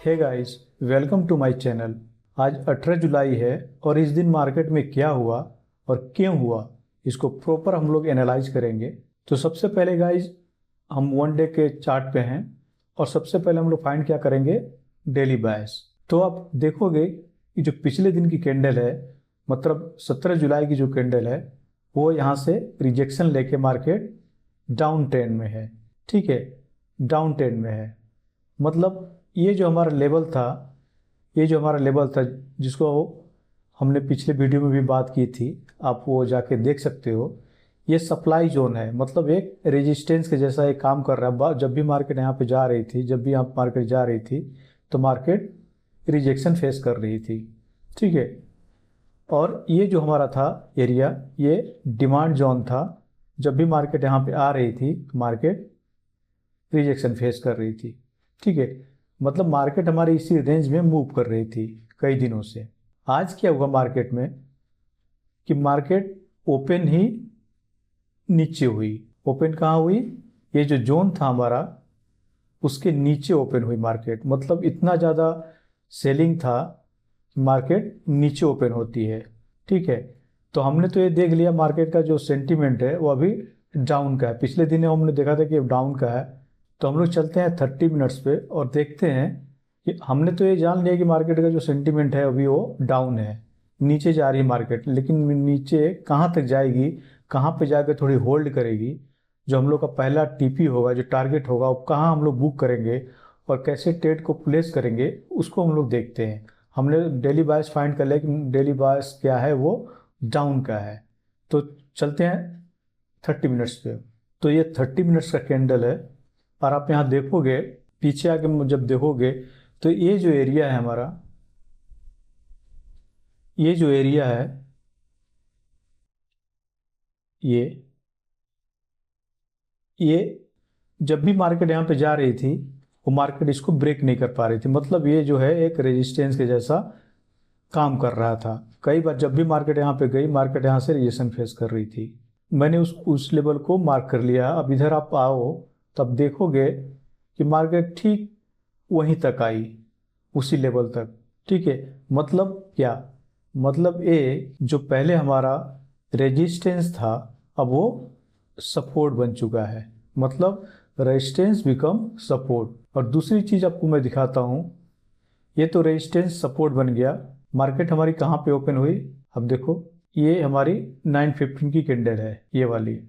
Hey guys, welcome to my channel. आज 18 जुलाई है और इस दिन मार्केट में क्या हुआ और क्यों हुआ, इसको प्रॉपर हम लोग एनालाइज करेंगे। तो सबसे पहले गाइस, हम वन डे के चार्ट पे हैं और सबसे पहले हम लोग फाइंड क्या करेंगे, डेली बायस। तो आप देखोगे कि जो पिछले दिन की कैंडल है, मतलब 17 जुलाई की जो कैंडल है, वो यहाँ से रिजेक्शन लेके मार्केट डाउन ट्रेंड में है। ठीक है, डाउन ट्रेंड में है। मतलब ये जो हमारा लेवल था, जिसको हमने पिछले वीडियो में भी बात की थी, आप वो जाके देख सकते हो। ये सप्लाई जोन है, मतलब एक रेजिस्टेंस के जैसा एक काम कर रहा है। जब भी मार्केट यहाँ पे जा रही थी, तो मार्केट रिजेक्शन फेस कर रही थी। ठीक है, और ये जो हमारा था एरिया, ये डिमांड जोन था। जब भी मार्केट यहाँ पे आ रही थी, मार्केट रिजेक्शन फेस कर रही थी। ठीक है, मतलब मार्केट हमारी इसी रेंज में मूव कर रही थी कई दिनों से। आज क्या हुआ मार्केट में कि मार्केट ओपन ही नीचे हुई। ओपन कहाँ हुई? ये जो जोन था हमारा, उसके नीचे ओपन हुई मार्केट। मतलब इतना ज़्यादा सेलिंग था, मार्केट नीचे ओपन होती है। ठीक है, तो हमने तो ये देख लिया मार्केट का जो सेंटीमेंट है वो अभी डाउन का है। पिछले दिन हमने देखा था कि डाउन का है। तो हम लोग चलते हैं 30 मिनट्स पे और देखते हैं कि हमने तो ये जान लिया कि मार्केट का जो सेंटीमेंट है अभी वो डाउन है, नीचे जा रही है मार्केट। लेकिन नीचे कहाँ तक जाएगी, कहाँ पे जाकर थोड़ी होल्ड करेगी, जो हम लोग का पहला टीपी होगा, जो टारगेट होगा, वो कहाँ हम लोग बुक करेंगे और कैसे ट्रेड को प्लेस करेंगे, उसको हम लोग देखते हैं। हमने डेली बायस फाइंड कर लिया कि डेली बायस क्या है, वो डाउन का है। तो चलते हैं 30 मिनट्स पे। तो ये 30 मिनट्स का कैंडल है और आप यहाँ देखोगे, पीछे आके जब देखोगे तो ये जो एरिया है हमारा, ये जो एरिया है, ये ये जब भी मार्केट यहाँ पे जा रही थी, वो मार्केट इसको ब्रेक नहीं कर पा रही थी। मतलब ये जो है एक रेजिस्टेंस के जैसा काम कर रहा था। कई बार जब भी मार्केट यहाँ पे गई, मार्केट यहाँ से रिजेक्शन फेस कर रही थी। मैंने उस लेवल को मार्क कर लिया। अब इधर आप आओ, तब देखोगे कि मार्केट ठीक वहीं तक आई, उसी लेवल तक। ठीक है, मतलब क्या? मतलब ये जो पहले हमारा रेजिस्टेंस था, अब वो सपोर्ट बन चुका है। मतलब रेजिस्टेंस बिकम सपोर्ट। और दूसरी चीज आपको मैं दिखाता हूँ, ये तो रेजिस्टेंस सपोर्ट बन गया। मार्केट हमारी कहाँ पे ओपन हुई? अब देखो, ये हमारी 915 की कैंडल है, ये वाली।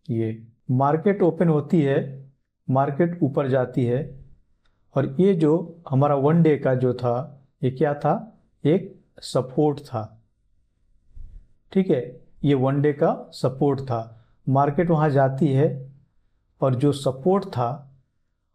ये मार्केट ओपन होती है, मार्केट ऊपर जाती है। और ये जो हमारा वन डे का जो था, ये क्या था? एक सपोर्ट था। ठीक है, ये वन डे का सपोर्ट था। मार्केट वहाँ जाती है और जो सपोर्ट था,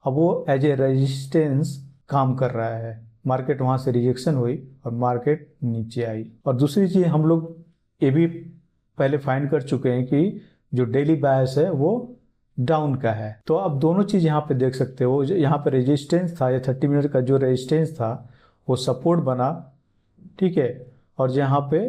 अब वो एज ए रेजिस्टेंस काम कर रहा है। मार्केट वहाँ से रिजेक्शन हुई और मार्केट नीचे आई। और दूसरी चीज़ हम लोग ये भी पहले फाइंड कर चुके हैं कि जो डेली बायस है वो डाउन का है। तो आप दोनों चीज़ यहाँ पे देख सकते हो। यहाँ पे रेजिस्टेंस था, ये 30 मिनट का जो रेजिस्टेंस था वो सपोर्ट बना। ठीक है, और जहाँ पे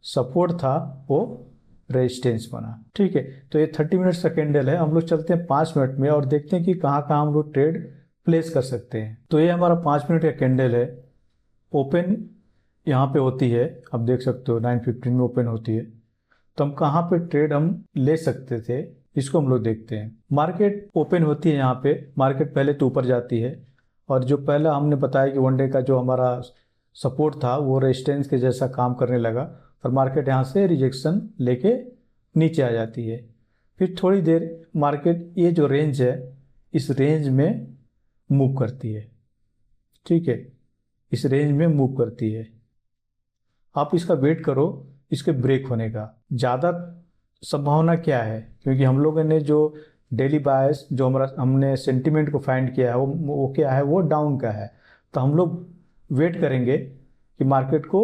सपोर्ट था वो रेजिस्टेंस बना। ठीक है, तो ये 30 मिनट्स का कैंडल है। हम लोग चलते हैं 5 मिनट में और देखते हैं कि कहाँ कहाँ हम लोग ट्रेड प्लेस कर सकते हैं। तो ये हमारा 5 मिनट का कैंडल है। ओपन यहाँ पे होती है, आप देख सकते हो 915 में ओपन होती है। तो हम कहाँ पे ट्रेड हम ले सकते थे, इसको हम लोग देखते हैं। मार्केट ओपन होती है यहाँ पे, मार्केट पहले तो ऊपर जाती है। और जो पहला हमने बताया कि वन डे का जो हमारा सपोर्ट था वो रेजिस्टेंस के जैसा काम करने लगा और मार्केट यहाँ से रिजेक्शन लेके नीचे आ जाती है। फिर थोड़ी देर मार्केट ये जो रेंज है, इस रेंज में मूव करती है। ठीक है, इस रेंज में मूव करती है। आप इसका वेट करो, इसके ब्रेक होने का ज़्यादा संभावना क्या है, क्योंकि हम लोगों ने जो डेली बायस, जो हमारा हमने सेंटीमेंट को फाइंड किया है, वो क्या है, वो डाउन का है। तो हम लोग वेट करेंगे कि मार्केट को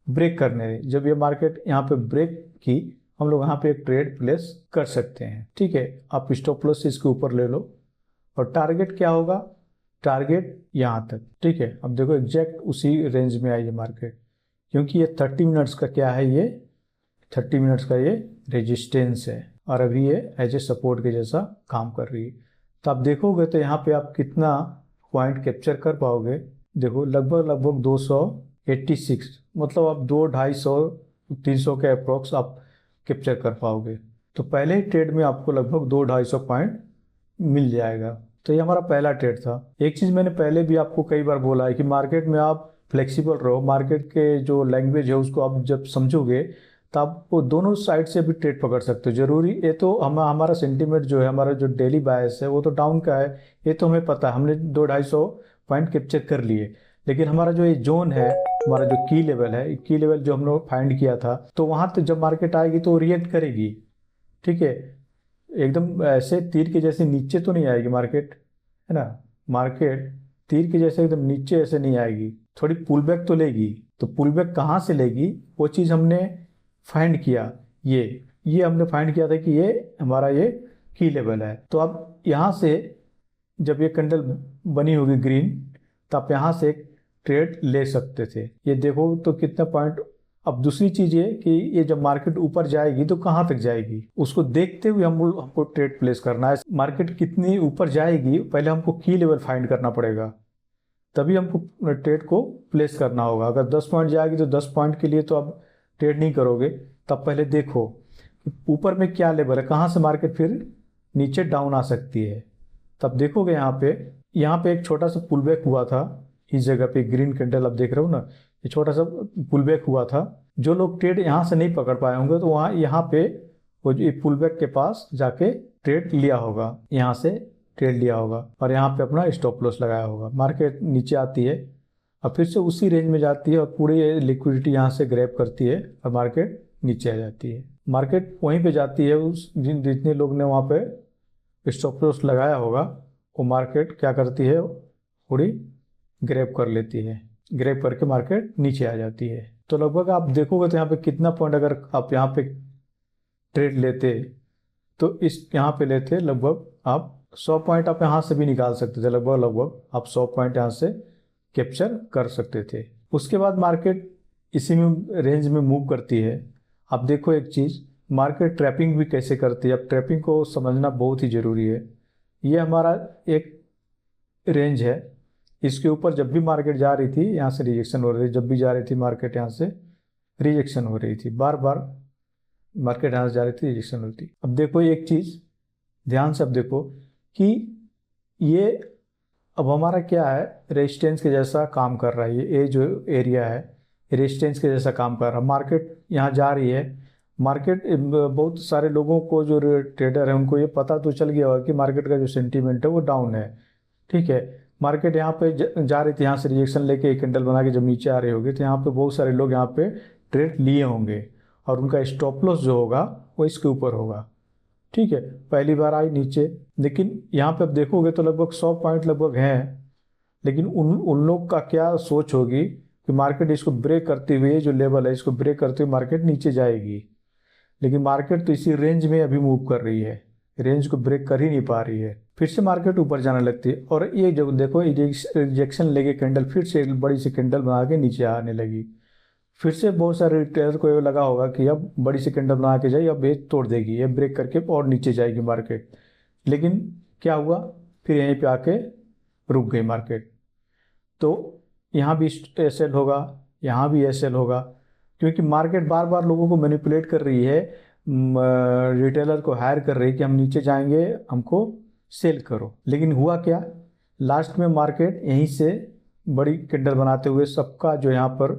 ब्रेक करने दें। जब ये मार्केट यहाँ पे ब्रेक की, हम लोग यहाँ पे एक ट्रेड प्लेस कर सकते हैं। ठीक है, आप स्टॉप लॉस इसके ऊपर ले लो और टारगेट क्या होगा? टारगेट यहाँ तक। ठीक है, अब देखो एग्जैक्ट उसी रेंज में आई है मार्केट, क्योंकि ये 30 मिनट्स का क्या है, ये 30 मिनट्स का ये रेजिस्टेंस है और अभी ये एज ए सपोर्ट के जैसा काम कर रही है। तो आप देखोगे तो यहाँ पे आप कितना पॉइंट कैप्चर कर पाओगे। देखो लगभग 286, मतलब आप 200-250-300 के अप्रोक्स आप कैप्चर कर पाओगे। तो पहले ही ट्रेड में आपको लगभग 200-250 पॉइंट मिल जाएगा। तो ये हमारा पहला ट्रेड था। एक चीज़ मैंने पहले भी आपको कई बार बोला है कि मार्केट में आप फ्लेक्सिबल रहो, मार्केट के जो लैंग्वेज है उसको आप जब समझोगे तो आप वो दोनों साइड से भी ट्रेड पकड़ सकते हो। जरूरी ये तो हमारा सेंटीमेंट जो है, हमारा जो डेली बायस है वो तो डाउन का है, ये तो हमें पता है, हमने 200-250 पॉइंट कैप्चर कर लिए। लेकिन हमारा जो ये जोन है, हमारा जो की लेवल है, की लेवल जो हम लोग फाइंड किया था, तो वहाँ तो जब मार्केट आएगी तो रिएक्ट करेगी। ठीक है, एकदम ऐसे तीर के जैसे नीचे तो नहीं आएगी मार्केट, है ना। मार्केट तीर के जैसे एकदम नीचे ऐसे नहीं आएगी, थोड़ी पुल बैक तो लेगी। तो पुल बैक कहाँ से लेगी वो चीज़ हमने फाइंड किया। ये हमने फाइंड किया था कि ये हमारा ये की लेवल है। तो अब यहाँ से जब ये कैंडल बनी होगी ग्रीन, तो आप यहाँ से एक ट्रेड ले सकते थे। ये देखो तो कितना पॉइंट। अब दूसरी चीज़ ये कि ये जब मार्केट ऊपर जाएगी तो कहाँ तक जाएगी उसको देखते हुए हमको ट्रेड प्लेस करना है। मार्केट कितनी ऊपर जाएगी पहले हमको की लेवल फाइंड करना पड़ेगा, तभी हमको ट्रेड को प्लेस करना होगा। अगर 10 पॉइंट जाएगी तो 10 पॉइंट के लिए तो आप ट्रेड नहीं करोगे, तब पहले देखो ऊपर में क्या लेवल है, कहाँ से मार्केट फिर नीचे डाउन आ सकती है, तब देखोगे। यहाँ पे एक छोटा सा पुल बैक हुआ था, इस जगह पे ग्रीन कैंडल आप देख रहे हो ना, ये छोटा सा पुल बैक हुआ था। जो लोग ट्रेड यहाँ से नहीं पकड़ पाए होंगे तो वहाँ यहाँ पे वो जो पुल बैक के पास जाके ट्रेड लिया होगा, यहाँ से ट्रेड लिया होगा और यहाँ पे अपना स्टॉप लॉस लगाया होगा। मार्केट नीचे आती है और फिर से उसी रेंज में जाती है और पूरी लिक्विडिटी यहाँ से ग्रैब करती है और मार्केट नीचे आ जाती है। मार्केट वहीं पे जाती है, उस जितने लोग ने वहाँ पे स्टॉप लॉस लगाया होगा वो मार्केट क्या करती है, पूरी ग्रैब कर लेती है, ग्रैब करके मार्केट नीचे आ जाती है। तो लगभग आप देखोगे तो यहाँ पे कितना पॉइंट अगर आप यहाँ पे ट्रेड लेते तो इस यहाँ पे लेते लगभग आप 100 पॉइंट आप यहाँ से भी निकाल सकते थे। लगभग आप 100 पॉइंट यहाँ से कैप्चर कर सकते थे। उसके बाद मार्केट इसी में रेंज में मूव करती है। आप देखो एक चीज़, मार्केट ट्रैपिंग भी कैसे करती है। अब ट्रैपिंग को समझना बहुत ही ज़रूरी है। ये हमारा एक रेंज है, इसके ऊपर जब भी मार्केट जा रही थी यहाँ से रिजेक्शन हो रही थी, जब भी जा रही थी मार्केट यहाँ से रिजेक्शन हो रही थी, बार बार मार्केट यहाँ से जा रही थी रिजेक्शन होती थी। अब देखो एक चीज़ ध्यान से, अब देखो कि ये अब हमारा क्या है, रेजिस्टेंस के जैसा काम कर रहा है। ये जो एरिया है रेजिस्टेंस के जैसा काम कर रहा है। मार्केट यहाँ जा रही है, मार्केट बहुत सारे लोगों को जो ट्रेडर है उनको ये पता तो चल गया होगा कि मार्केट का जो सेंटीमेंट है वो डाउन है। ठीक है, मार्केट यहाँ पे जा रही थी, यहाँ से रिजेक्शन लेके एक कैंडल बना के जब नीचे आ रही होगी तो यहाँ पे बहुत सारे लोग यहाँ पे ट्रेड लिए होंगे और उनका स्टॉप लॉस जो होगा वो इसके ऊपर होगा। ठीक है, पहली बार आई नीचे, लेकिन यहाँ पे अब देखोगे तो लगभग 100 पॉइंट लगभग हैं। लेकिन उन लोग का क्या सोच होगी कि मार्केट इसको ब्रेक करते हुए, जो लेवल है इसको ब्रेक करते हुए मार्केट नीचे जाएगी। लेकिन मार्केट तो इसी रेंज में अभी मूव कर रही है, रेंज को ब्रेक कर ही नहीं पा रही है, फिर से मार्केट ऊपर जाने लगती है। और ये जब देखो रिजेक्शन लेके कैंडल फिर से एक बड़ी सी कैंडल बना के नीचे आने लगी। फिर से बहुत सारे रिटेलर को ये लगा होगा कि अब बड़ी सी कैंडल बना के जाए, अब ये तोड़ देगी, ये ब्रेक करके और नीचे जाएगी मार्केट। लेकिन क्या हुआ, फिर यहीं पे आके रुक गई मार्केट। तो यहाँ भी एसएल होगा, यहाँ भी एसएल होगा, क्योंकि मार्केट बार बार लोगों को मैनिपुलेट कर रही है, रिटेलर को हायर कर रही है कि हम नीचे जाएंगे, हमको सेल करो। लेकिन हुआ क्या, लास्ट में मार्केट यहीं से बड़ी कैंडल बनाते हुए सबका जो यहाँ पर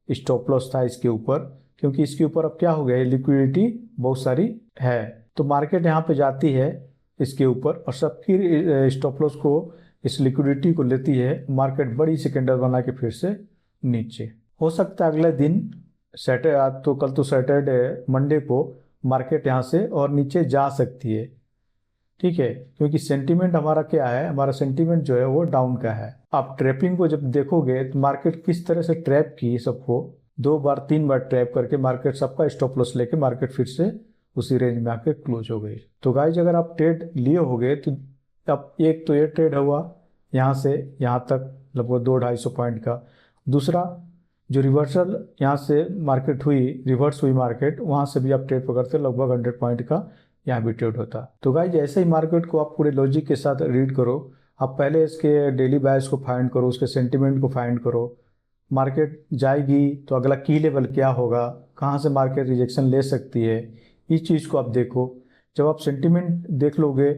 स्टॉप लॉस था इसके ऊपर, क्योंकि इसके ऊपर अब क्या हो गया है, लिक्विडिटी बहुत सारी है। तो मार्केट यहाँ पे जाती है इसके ऊपर और सबकी स्टॉप लॉस को, इस लिक्विडिटी को लेती है, मार्केट बड़ी सी कैंडल बना के फिर से नीचे। हो सकता है अगले दिन सैटरडे, आज तो, कल तो सैटरडे, मंडे को मार्केट यहाँ से और नीचे जा सकती है। ठीक है, क्योंकि सेंटीमेंट हमारा क्या है, हमारा सेंटीमेंट जो है वो डाउन का है। आप ट्रैपिंग को जब देखोगे तो मार्केट किस तरह से ट्रैप की सबको, 2 बार 3 बार ट्रैप करके मार्केट सबका स्टॉप लॉस लेके मार्केट फिर से उसी रेंज में आके क्लोज हो गई। तो गाइज अगर आप ट्रेड लिए होगे तो अब एक तो ये ट्रेड हुआ यहाँ से यहाँ तक लगभग 200-250 पॉइंट का। दूसरा जो रिवर्सल यहाँ से मार्केट हुई, रिवर्स हुई मार्केट, वहाँ से भी आप ट्रेड पकड़ते लगभग 100 पॉइंट का यहाँ भी ट्रेड होता। तो गाइज ऐसे ही मार्केट को आप पूरे लॉजिक के साथ रीड करो आप पहले इसके डेली बायस को फाइंड करो, उसके सेंटिमेंट को फाइंड करो, मार्केट जाएगी तो अगला की लेवल क्या होगा, कहाँ से मार्केट रिजेक्शन ले सकती है, इस चीज़ को आप देखो। जब आप सेंटिमेंट देख लोगे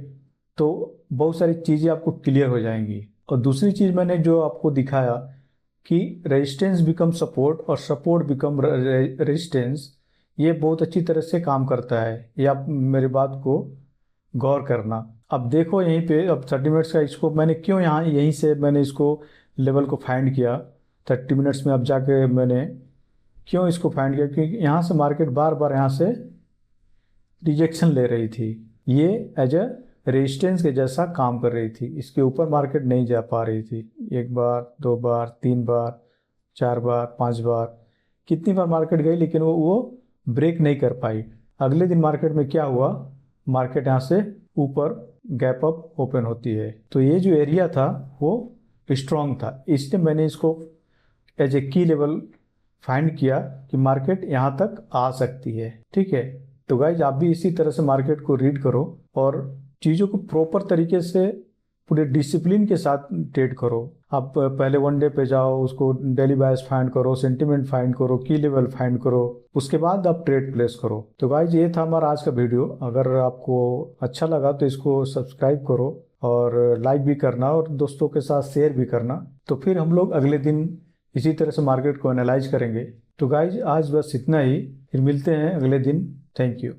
तो बहुत सारी चीज़ें आपको क्लियर हो जाएंगी। और दूसरी चीज़ मैंने जो आपको दिखाया कि रेजिस्टेंस बिकम सपोर्ट और सपोर्ट बिकम रेजिस्टेंस, ये बहुत अच्छी तरह से काम करता है। ये आप मेरी बात को गौर करना। अब देखो यहीं पे, अब 30 मिनट्स का इसको मैंने क्यों यहाँ यहीं से मैंने इसको लेवल को फाइंड किया 30 मिनट्स में। अब जाके मैंने क्यों इसको फाइंड किया, क्योंकि यहाँ से मार्केट बार बार यहाँ से रिजेक्शन ले रही थी, ये एज अ रेजिस्टेंस के जैसा काम कर रही थी। इसके ऊपर मार्केट नहीं जा पा रही थी। 1 बार 2 बार 3 बार 4 बार 5 बार, कितनी बार मार्केट गई लेकिन वो ब्रेक नहीं कर पाई। अगले दिन मार्केट में क्या हुआ, मार्केट यहाँ से ऊपर गैप अप ओपन होती है। तो ये जो एरिया था वो स्ट्रॉन्ग था, इसलिए मैंने इसको एज ए की लेवल फाइंड किया कि मार्केट यहाँ तक आ सकती है। ठीक है, तो गाइज आप भी इसी तरह से मार्केट को रीड करो और चीज़ों को प्रॉपर तरीके से पूरे डिसिप्लिन के साथ ट्रेड करो। आप पहले 1 डे पे जाओ, उसको डेली बायस फाइंड करो, सेंटिमेंट फाइंड करो, की लेवल फाइंड करो, उसके बाद आप ट्रेड प्लेस करो। तो गाइज ये था हमारा आज का वीडियो। अगर आपको अच्छा लगा तो इसको सब्सक्राइब करो और लाइक भी करना और दोस्तों के साथ शेयर भी करना। तो फिर हम लोग अगले दिन इसी तरह से मार्केट को एनालाइज करेंगे। तो गाइज आज बस इतना ही, फिर मिलते हैं अगले दिन। Thank you.